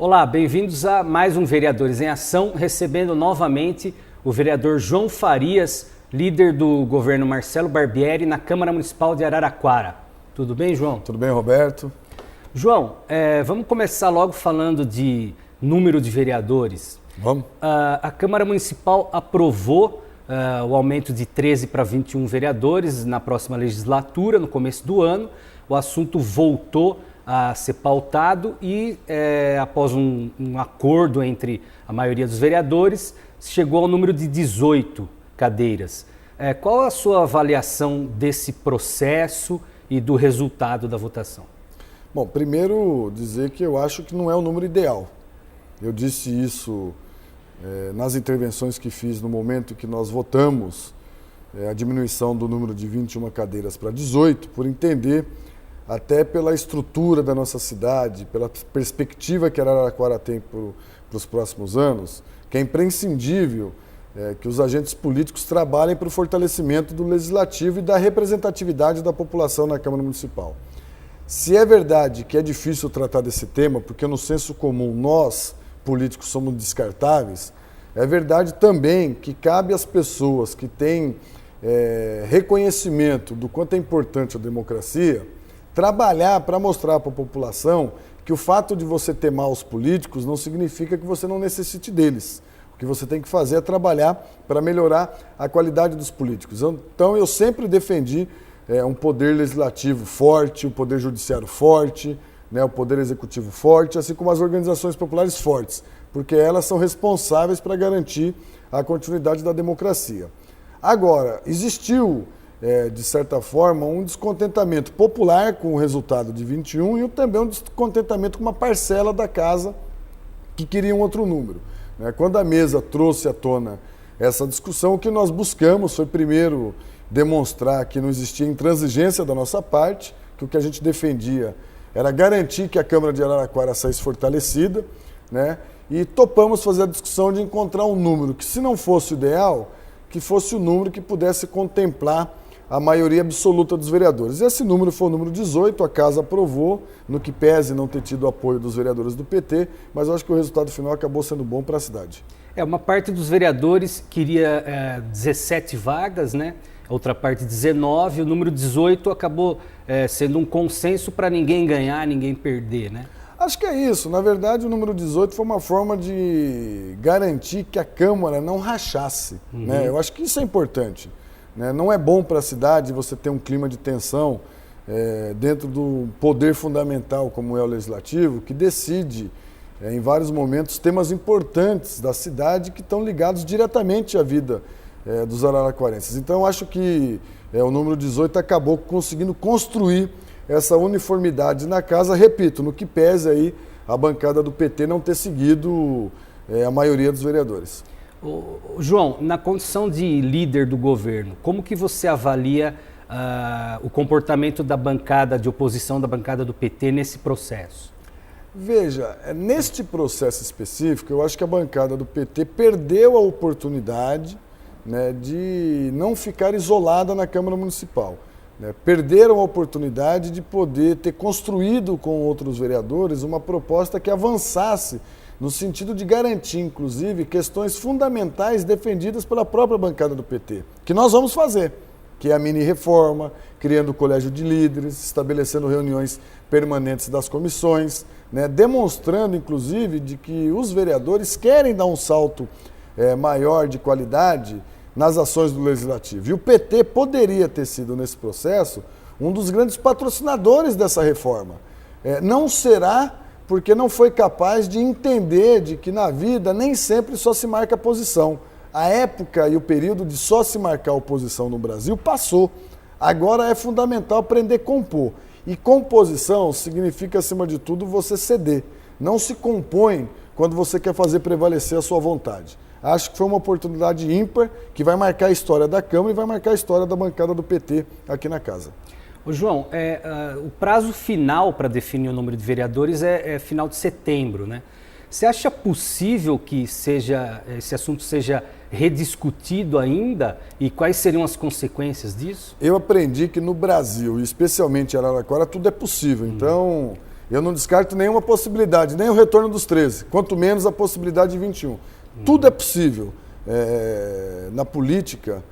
Olá, bem-vindos a mais um Vereadores em Ação, recebendo novamente o vereador João Farias, líder do governo Marcelo Barbieri na Câmara Municipal de Araraquara. Tudo bem, João? Tudo bem, Roberto? João, vamos começar logo falando de número de vereadores. Vamos. A Câmara Municipal aprovou o aumento de 13 para 21 vereadores na próxima legislatura, no começo do ano. O assunto voltou a ser pautado e, após um acordo entre a maioria dos vereadores, chegou ao número de 18 cadeiras. Qual a sua avaliação desse processo e do resultado da votação? Bom, primeiro dizer que eu acho que não é o número ideal. Eu disse isso nas intervenções que fiz no momento que nós votamos a diminuição do número de 21 cadeiras para 18, por entender, até pela estrutura da nossa cidade, pela perspectiva que Araraquara tem para os próximos anos, que é imprescindível que os agentes políticos trabalhem para o fortalecimento do legislativo e da representatividade da população na Câmara Municipal. Se é verdade que é difícil tratar desse tema, porque no senso comum nós, políticos, somos descartáveis, é verdade também que cabe às pessoas que têm reconhecimento do quanto é importante a democracia trabalhar para mostrar para a população que o fato de você ter maus políticos não significa que você não necessite deles. O que você tem que fazer é trabalhar para melhorar a qualidade dos políticos. Então eu sempre defendi um poder legislativo forte, um poder judiciário forte, o poder executivo forte, assim como as organizações populares fortes, porque elas são responsáveis para garantir a continuidade da democracia. Agora, existiu, de certa forma, um descontentamento popular com o resultado de 21 e também um descontentamento com uma parcela da casa que queria um outro número. Quando a mesa trouxe à tona essa discussão, o que nós buscamos foi, primeiro, demonstrar que não existia intransigência da nossa parte, que o que a gente defendia era garantir que a Câmara de Araraquara saísse fortalecida, e topamos fazer a discussão de encontrar um número que, se não fosse o ideal, que fosse o número que pudesse contemplar a maioria absoluta dos vereadores. Esse número foi o número 18, a casa aprovou, no que pese não ter tido o apoio dos vereadores do PT, mas eu acho que o resultado final acabou sendo bom para a cidade. Uma parte dos vereadores queria 17 vagas, outra parte 19, o número 18 acabou sendo um consenso para ninguém ganhar, ninguém perder, Acho que é isso. Na verdade, o número 18 foi uma forma de garantir que a Câmara não rachasse. Eu acho que isso é importante. Não é bom para a cidade você ter um clima de tensão dentro do poder fundamental, como é o Legislativo, que decide, em vários momentos, temas importantes da cidade que estão ligados diretamente à vida dos araraquarenses. Então, eu acho que o número 18 acabou conseguindo construir essa uniformidade na casa, repito, no que pese aí a bancada do PT não ter seguido a maioria dos vereadores. João, na condição de líder do governo, como que você avalia o comportamento da bancada de oposição, da bancada do PT nesse processo? Veja, neste processo específico, eu acho que a bancada do PT perdeu a oportunidade de não ficar isolada na Câmara Municipal. Perderam a oportunidade de poder ter construído com outros vereadores uma proposta que avançasse no sentido de garantir, inclusive, questões fundamentais defendidas pela própria bancada do PT, que nós vamos fazer, que é a mini-reforma, criando o colégio de líderes, estabelecendo reuniões permanentes das comissões, demonstrando, inclusive, de que os vereadores querem dar um salto maior de qualidade nas ações do Legislativo. E o PT poderia ter sido, nesse processo, um dos grandes patrocinadores dessa reforma. Não será porque não foi capaz de entender de que na vida nem sempre só se marca a posição. A época e o período de só se marcar a oposição no Brasil passou. Agora é fundamental aprender a compor. E composição significa, acima de tudo, você ceder. Não se compõe quando você quer fazer prevalecer a sua vontade. Acho que foi uma oportunidade ímpar que vai marcar a história da Câmara e vai marcar a história da bancada do PT aqui na casa. João, o prazo final para definir o número de vereadores é final de setembro, Você acha possível que esse assunto seja rediscutido ainda e quais seriam as consequências disso? Eu aprendi que no Brasil, e especialmente em Araraquara, tudo é possível. Então, Eu não descarto nenhuma possibilidade, nem o retorno dos 13, quanto menos a possibilidade de 21. Tudo é possível na política,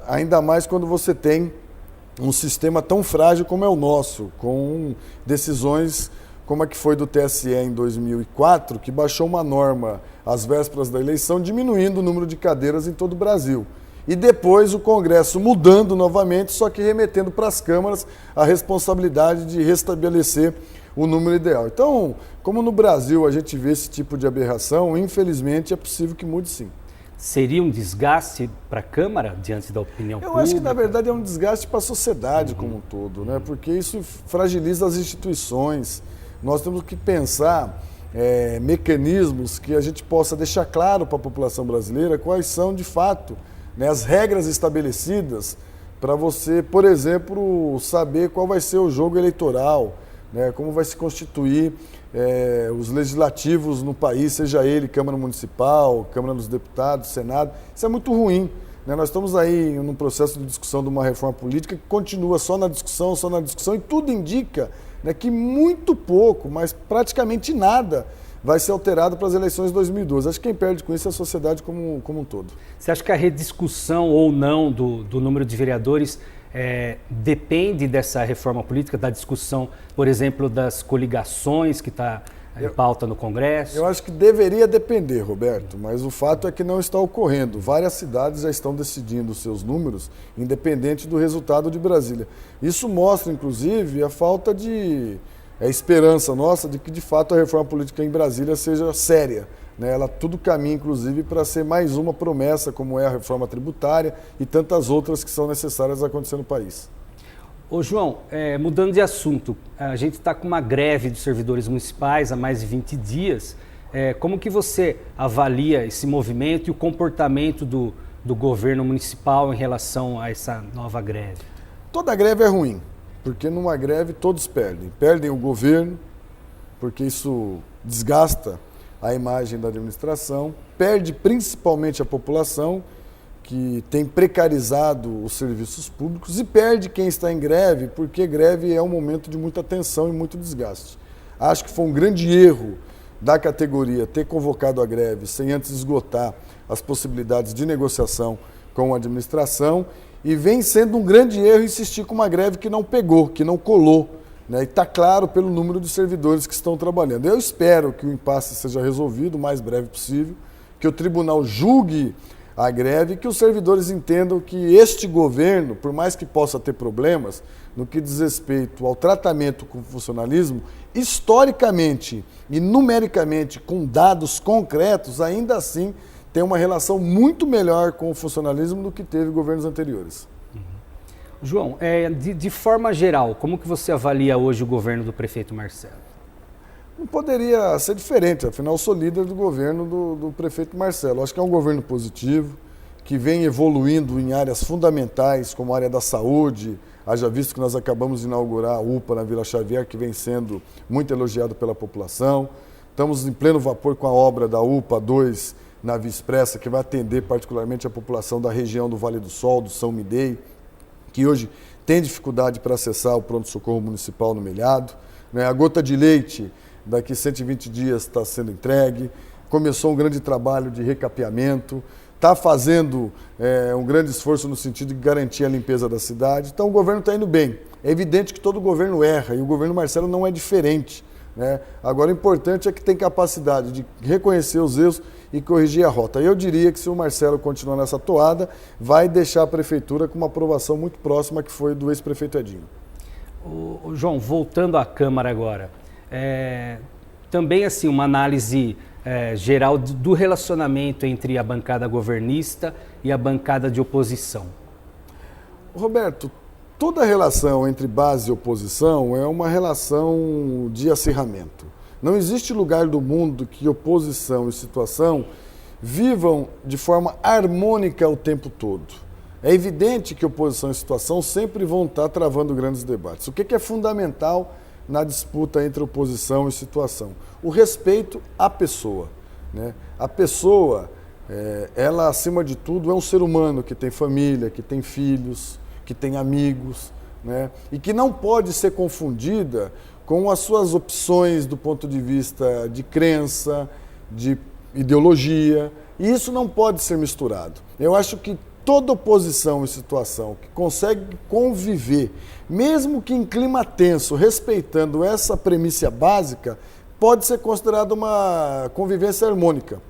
ainda mais quando você tem um sistema tão frágil como é o nosso, com decisões como a que foi do TSE em 2004, que baixou uma norma às vésperas da eleição, diminuindo o número de cadeiras em todo o Brasil. E depois o Congresso mudando novamente, só que remetendo para as câmaras a responsabilidade de restabelecer o número ideal. Então, como no Brasil a gente vê esse tipo de aberração, infelizmente é possível que mude sim. Seria um desgaste para a Câmara diante da opinião pública? Eu acho que, na verdade, é um desgaste para a sociedade como um todo, né? Porque isso fragiliza as instituições. Nós temos que pensar mecanismos que a gente possa deixar claro para a população brasileira quais são, de fato, né, as regras estabelecidas para você, por exemplo, saber qual vai ser o jogo eleitoral, né, como vai se constituir os legislativos no país, seja ele Câmara Municipal, Câmara dos Deputados, Senado. Isso é muito ruim. Né? Nós estamos aí num processo de discussão de uma reforma política que continua só na discussão, e tudo indica, né, que muito pouco, mas praticamente nada, vai ser alterado para as eleições de 2012. Acho que quem perde com isso é a sociedade como um todo. Você acha que a rediscussão ou não do número de vereadores depende dessa reforma política, da discussão, por exemplo, das coligações que está em pauta no Congresso? Eu acho que deveria depender, Roberto, mas o fato é que não está ocorrendo. Várias cidades já estão decidindo os seus números, independente do resultado de Brasília. Isso mostra, inclusive, a falta de esperança nossa de que, de fato, a reforma política em Brasília seja séria. Ela tudo caminha, inclusive, para ser mais uma promessa, como é a reforma tributária e tantas outras que são necessárias acontecer no país. Ô João, mudando de assunto, a gente está com uma greve dos servidores municipais há mais de 20 dias. Como que você avalia esse movimento e o comportamento do governo municipal em relação a essa nova greve? Toda greve é ruim, porque numa greve todos perdem. Perdem o governo, porque isso desgasta a imagem da administração, perde principalmente a população, que tem precarizado os serviços públicos, e perde quem está em greve, porque greve é um momento de muita tensão e muito desgaste. Acho que foi um grande erro da categoria ter convocado a greve sem antes esgotar as possibilidades de negociação com a administração, e vem sendo um grande erro insistir com uma greve que não pegou, que não colou. E está claro pelo número de servidores que estão trabalhando. Eu espero que o impasse seja resolvido o mais breve possível, que o tribunal julgue a greve e que os servidores entendam que este governo, por mais que possa ter problemas no que diz respeito ao tratamento com o funcionalismo, historicamente e numericamente, com dados concretos, ainda assim tem uma relação muito melhor com o funcionalismo do que teve governos anteriores. João, de forma geral, como que você avalia hoje o governo do prefeito Marcelo? Não poderia ser diferente, afinal sou líder do governo do prefeito Marcelo. Acho que é um governo positivo, que vem evoluindo em áreas fundamentais, como a área da saúde. Haja visto que nós acabamos de inaugurar a UPA na Vila Xavier, que vem sendo muito elogiado pela população. Estamos em pleno vapor com a obra da UPA 2 na Via Expressa, que vai atender particularmente a população da região do Vale do Sol, do São Midei, que hoje tem dificuldade para acessar o pronto-socorro municipal no Melhado. A gota de leite, daqui 120 dias está sendo entregue. Começou um grande trabalho de recapeamento, está fazendo um grande esforço no sentido de garantir a limpeza da cidade. Então o governo está indo bem. É evidente que todo governo erra e o governo Marcelo não é diferente. Agora o importante é que tem capacidade de reconhecer os erros e corrigir a rota. Eu diria que se o Marcelo continuar nessa toada, vai deixar a prefeitura com uma aprovação muito próxima que foi do ex-prefeito Edinho. João, voltando à Câmara agora, também assim uma análise geral do relacionamento entre a bancada governista e a bancada de oposição. Roberto, toda relação entre base e oposição é uma relação de acirramento. Não existe lugar do mundo que oposição e situação vivam de forma harmônica o tempo todo. É evidente que oposição e situação sempre vão estar travando grandes debates. O que é fundamental na disputa entre oposição e situação? O respeito à pessoa. A pessoa, ela acima de tudo é um ser humano que tem família, que tem filhos, que tem amigos, e que não pode ser confundida com as suas opções do ponto de vista de crença, de ideologia, e isso não pode ser misturado. Eu acho que toda oposição em situação que consegue conviver, mesmo que em clima tenso, respeitando essa premissa básica, pode ser considerada uma convivência harmônica.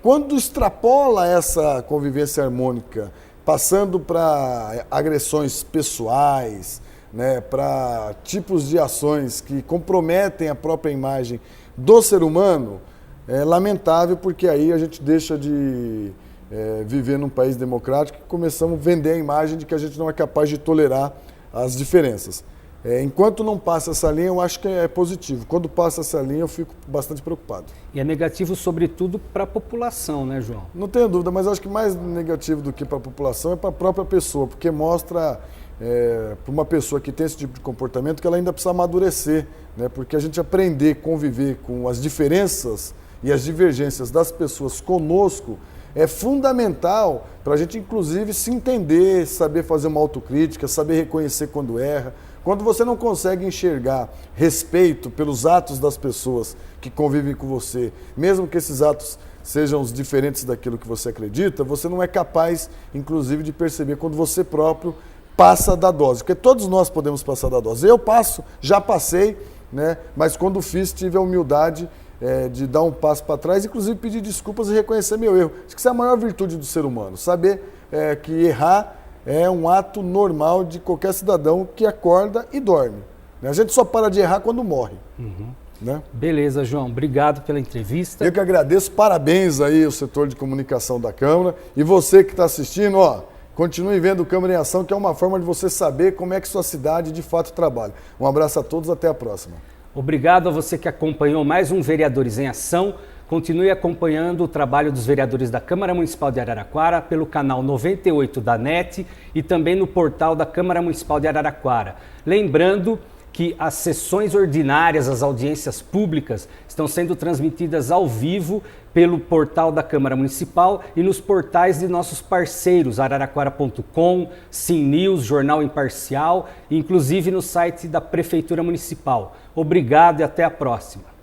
Quando extrapola essa convivência harmônica, passando para agressões pessoais, né, para tipos de ações que comprometem a própria imagem do ser humano, é lamentável, porque aí a gente deixa de viver num país democrático e começamos a vender a imagem de que a gente não é capaz de tolerar as diferenças. Enquanto não passa essa linha, eu acho que é positivo. Quando passa essa linha, eu fico bastante preocupado. E é negativo, sobretudo, para a população, né, João? Não tenho dúvida, mas acho que mais negativo do que para a população é para a própria pessoa, porque mostra para uma pessoa que tem esse tipo de comportamento que ela ainda precisa amadurecer, né? Porque a gente aprender a conviver com as diferenças e as divergências das pessoas conosco é fundamental para a gente, inclusive, se entender, saber fazer uma autocrítica, saber reconhecer quando erra. Quando você não consegue enxergar respeito pelos atos das pessoas que convivem com você, mesmo que esses atos sejam os diferentes daquilo que você acredita, você não é capaz, inclusive, de perceber quando você próprio passa da dose. Porque todos nós podemos passar da dose. Eu passo, já passei, né? Mas quando fiz, tive a humildade de dar um passo para trás, inclusive pedir desculpas e reconhecer meu erro. Acho que isso é a maior virtude do ser humano, saber que errar é um ato normal de qualquer cidadão que acorda e dorme. A gente só para de errar quando morre. Uhum. Né? Beleza, João. Obrigado pela entrevista. Eu que agradeço. Parabéns aí ao setor de comunicação da Câmara. E você que está assistindo, continue vendo o Câmara em Ação, que é uma forma de você saber como é que sua cidade de fato trabalha. Um abraço a todos, até a próxima. Obrigado a você que acompanhou mais um Vereadores em Ação. Continue acompanhando o trabalho dos vereadores da Câmara Municipal de Araraquara pelo canal 98 da NET e também no portal da Câmara Municipal de Araraquara. Lembrando que as sessões ordinárias, as audiências públicas, estão sendo transmitidas ao vivo pelo portal da Câmara Municipal e nos portais de nossos parceiros, araraquara.com, Sim News, Jornal Imparcial, inclusive no site da Prefeitura Municipal. Obrigado e até a próxima.